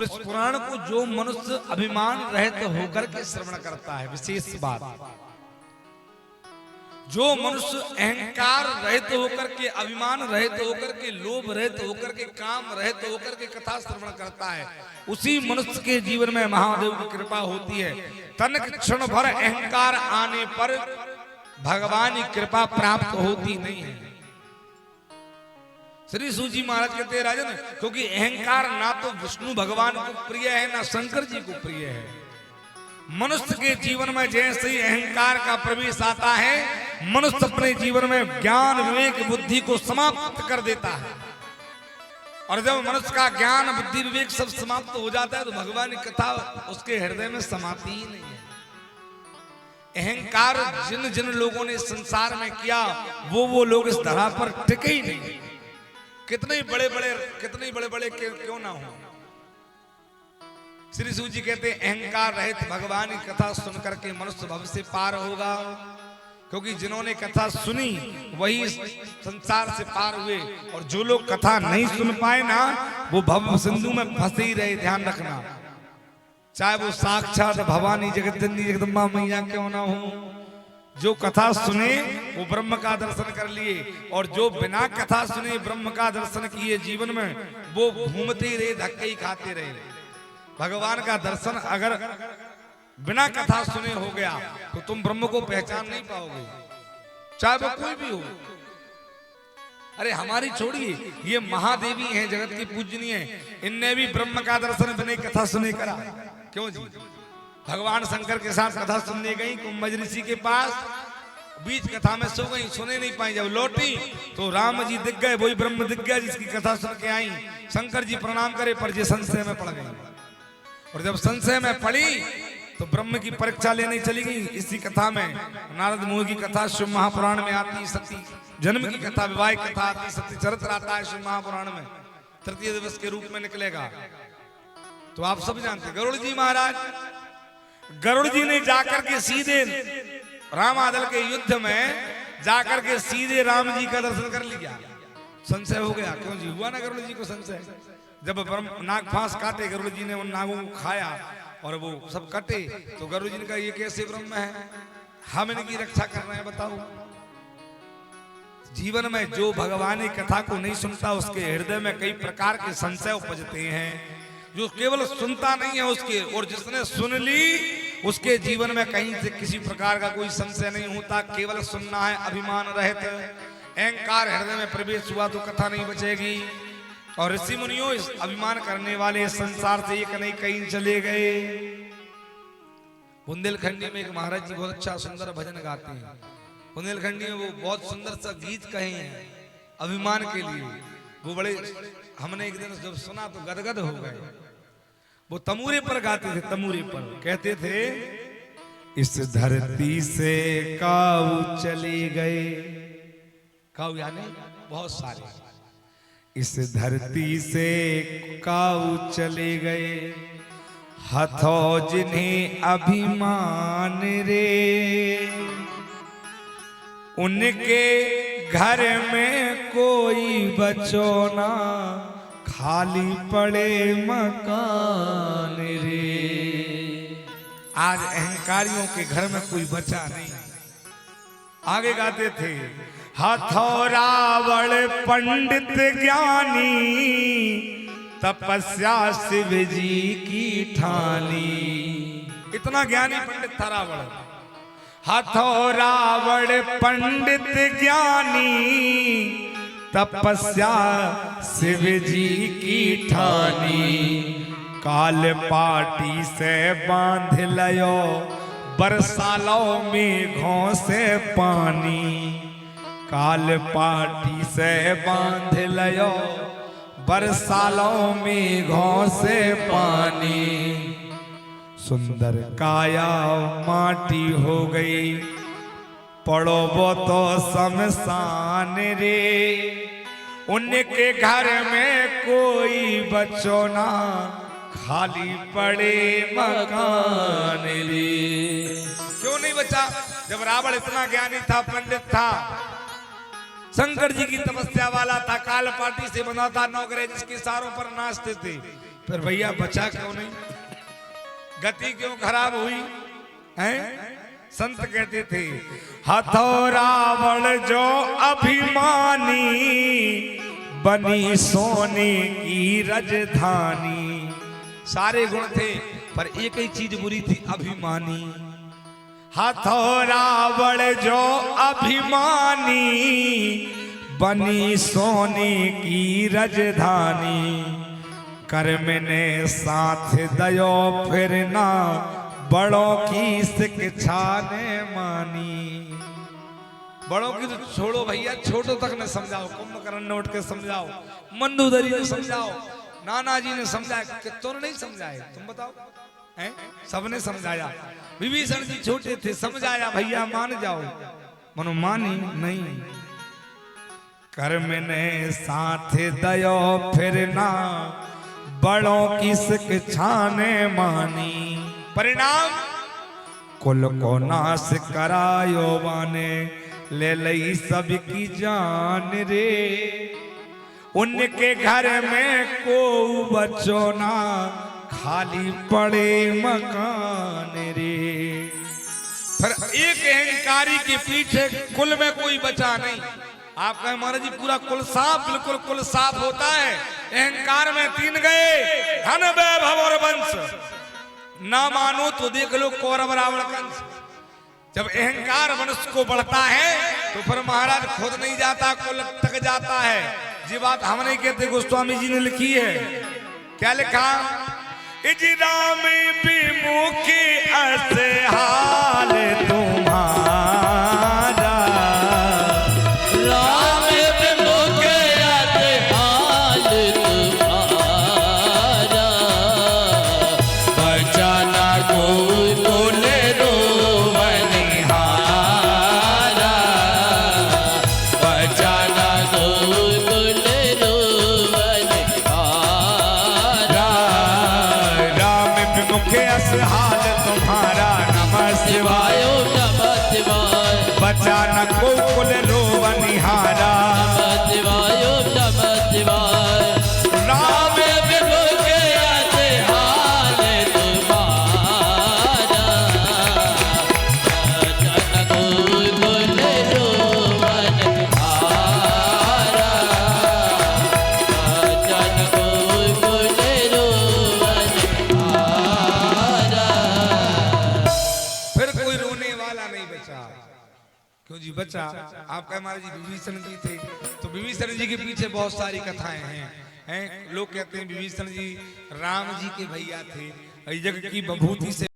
इस पुराण को जो मनुष्य अभिमान रहित होकर के श्रवण करता है, विशेष बात, जो मनुष्य अहंकार रहित होकर के, अभिमान रहित होकर के, लोभ रहित होकर के, काम रहित होकर के कथा श्रवण करता है, उसी मनुष्य के जीवन में महादेव की कृपा होती है। तनिक क्षण भर अहंकार आने पर भगवान की कृपा प्राप्त होती नहीं है। श्री सूजी महाराज कहते हैं राजन, क्योंकि अहंकार ना तो विष्णु भगवान को प्रिय है ना शंकर जी को प्रिय है। मनुष्य के जीवन में जैसे ही अहंकार का प्रवेश आता है, मनुष्य अपने जीवन में ज्ञान विवेक बुद्धि को समाप्त कर देता है। और जब मनुष्य का ज्ञान बुद्धि विवेक सब समाप्त हो जाता है तो भगवान की कथा उसके हृदय में समाती ही नहीं है। अहंकार जिन जिन लोगों ने संसार में किया वो लोग इस धरा पर टिके ही नहीं। कितने बड़े बड़े क्यों ना हो। श्री सूजी जी कहते अहंकार रहित भगवान की कथा सुन करके मनुष्य भव से पार होगा, क्योंकि जिन्होंने कथा सुनी वही संसार से पार हुए, और जो लोग कथा नहीं सुन पाए ना वो भव सिंधु में फंसे ही रहे। ध्यान रखना, चाहे वो साक्षात भवानी जगत जननी जगदम्बा मैया क्यों ना हो। जो कथा सुने वो ब्रह्म का दर्शन कर लिए, और जो बिना कथा सुने ब्रह्म का दर्शन किए जीवन में वो घूमते रहे, धक्के ही खाते रहे। भगवान का दर्शन अगर बिना कथा सुने हो गया तो तुम ब्रह्म को पहचान नहीं पाओगे, चाहे वो कोई भी हो। अरे हमारी छोड़िए, ये महादेवी हैं जगत की पूजनीय, इनने भी ब्रह्म का दर्शन बिना कथा सुने करा। क्यों जी? भगवान शंकर के साथ कथा सुनने गई कुंभ ऋषि के पास, बीच कथा में सो गई, सुने नहीं पाई। जब लौटी तो राम जी दिख गए, वही ब्रह्म दिख गया जिसकी कथा सुन के आई। शंकर जी प्रणाम करे पर ये संशय में पड़ गई, और जब संशय में पड़ी तो ब्रह्म की परीक्षा लेने चली गई। इसी कथा में नारद मुनि की कथा शिव महापुराण में आती, सती जन्म की कथा, विवाह की कथा आती, सती चरित्र आता है शिव महापुराण में, तृतीय दिवस के रूप में निकलेगा। तो आप सब जानते गरुड़ जी महाराज, गरुड़ जी ने जाकर के सीधे रामादल के युद्ध में जाकर के सीधे राम जी का दर्शन कर लिया। संशय हो गया। क्यों जी हुआ ना गरुड़ जी को संशय? जब नाग फांस काटे गरुड़ जी ने उन नागों को खाया और वो सब कटे, तो गरुड़ जी ने कहा ये कैसे ब्रह्म है, हम इनकी रक्षा कर रहे हैं, बताओ। जीवन में जो भगवान की कथा को नहीं सुनता उसके हृदय में कई प्रकार के संशय उपजते हैं। जो केवल सुनता नहीं है उसके, और जिसने सुन ली उसके जीवन में कहीं से किसी प्रकार का कोई संशय नहीं होता। केवल सुनना है, अभिमान रहित अहंकार हृदय में प्रवेश हुआ तो कथा नहीं बचेगी। और ऋषि मुनियों इस अभिमान करने वाले संसार से एक नहीं कहीं चले गए। बुंदेलखंडी में एक महाराज जी बहुत अच्छा सुंदर भजन गाते हैं। बुंदेलखंडी में वो बहुत सुंदर सा गीत कहे हैं अभिमान के लिए। वो बड़े, हमने एक दिन जब सुना तो गदगद हो गए। वो तमूरे पर गाते थे, तमूरे पर कहते थे इस धरती से काऊ चले गए। काऊ यानी बहुत सारे, इस धरती से काऊ चले गए, हथो जिन्हें अभिमान रे, उनके घर में कोई बचो ना, खाली पड़े मकान रे। आज अहंकारियों के घर में कोई बचा नहीं। आगे गाते थे हथो रावण पंडित ज्ञानी, तपस्या शिव जी की ठानी। इतना ज्ञानी पंडित था रावण। हथो रावण पंडित ज्ञानी, तपस्या शिव जी की ठानी। काल पाटी से बांध लयो, बरसालो मेघों से पानी। काल पाटी से बांध लयो, बरसालो मेघों से पानी। सुंदर काया माटी हो गई, पड़ो वो तो शमशान रे, उनके घर में कोई बचो ना, खाली पड़े मकान रे। क्यों नहीं बचा? जब रावण इतना ज्ञानी था, पंडित था, शंकर जी की तपस्या वाला था, काल पाटी से बना था, नौकरे जिसके सारों पर नाचते थे, फिर भैया बचा क्यों नहीं, गति क्यों खराब हुई है? संत कहते थे हथौरावण जो अभिमानी बनी सोने की राजधानी। सारे गुण थे पर एक ही चीज बुरी थी, अभिमानी। हथौरावण जो अभिमानी बनी सोने की राजधानी। कर्म ने साथ दयो फिर ना बड़ों की शिक्षा ने मानी। बड़ों की तो छोड़ो भैया, छोटों तक ने समझाओ, कुंभकर्ण ने उठ के समझाओ, मंदोदरी ने समझाओ, नाना जी ने समझाया, कितनों ने नहीं समझाए तुम बताओ हैं? सबने समझाया। विभीषण जी छोटे थे, समझाया भैया मान जाओ, मनो मानी नहीं। कर्म ने साथ दयो फिर ना बड़ों की शिक्षा ने मानी। परिणाम कुल को नाश करायो बाने ले लई सबकी जान रे। उनके घर में को बच्चों ना खाली पड़े मकान रे। फिर एक अहंकारी के पीछे कुल में कोई बचा नहीं। आप कहें महाराज जी पूरा कुल साफ, बिल्कुल कुल साफ होता है। अहंकार में 3 गए, धन वैभव और वंश। ना मानो तो देख लो कौरव रावण कंस। जब अहंकार मनुष्य को बढ़ता है तो फिर महाराज खुद नहीं जाता, कुल तक जाता है। जी बात हम नहीं कहते, गोस्वामी जी ने लिखी है। क्या लिखा? इजराम विमुखी ऐसे हाल तुम्हारा, राम विमुखी ऐसे हाल तुम्हारा। बचाना कोई बोले रो बनिहारा, बचाना कोई बोले रो बनिहारा। राम विमुखे अस हाल तुम्हारा, नमः शिवाय नमः शिवाय। बचा न को कुल रो बनिहारा। नमः शिवाय नमः शिवाय। राम विमुखे ऐसे हाल तुम्हारा। बचन कोई बोले रो बनिहारा, बचन कोई बोले रो बनिहारा। फिर कोई रोने वाला नहीं बचा। क्यों जी बचा? आपका महाराज जी विभीषण जी थे, तो विभीषण जी के पीछे बहुत सारी कथाएं हैं। लोग कहते हैं विभीषण जी राम जी के भैया थे, जग की बभूति से